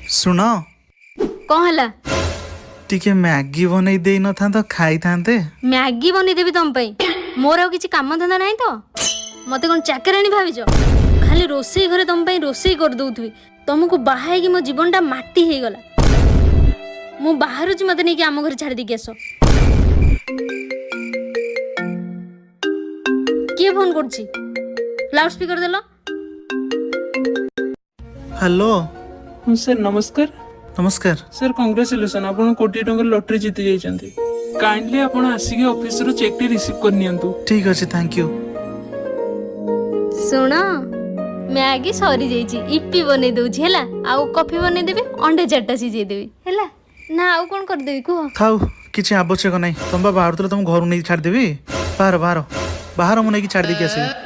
सुन कौन हला टिके मैगी बनई दे न था तो खाई थांते। मैगी बनी देबी तुम पई मोर आ किछि काम धंदा नहीं तो मते कोन चाकरानी भाबिज खाली रोसई घरे तुम पई रोसई कर दउथबी तुमको बाहाई कि मो जीवनटा माटी हे गला मु बाहर छि मते नै कि आम घर छाड़ दी के आसो के फोन करछि लाउड स्पीकर देलो। हेलो सर नमस्कार। नमस्कार। सर कंग्रेचुलेसन आप कोटी टंका लॉटरी जीति जाइछन्ती। काइंडली आपण आसिके ऑफिस रो चेक टी रिसीव कर नियंतु। ठीक अछि थैंक यू। सुनो मैगी सरी जाइछि इप्पी बनै दउछि हैला आ कॉफी बनै देबे अंडे चारटा सिझे देबी हैला ना आ कोन कर देबी को थाउ किछि आवश्यक नै तुम बाहर तुम घर नहीं छाड़ देबी बाहर बाहर बाहर मु नहीं छाड़ दे के आसी।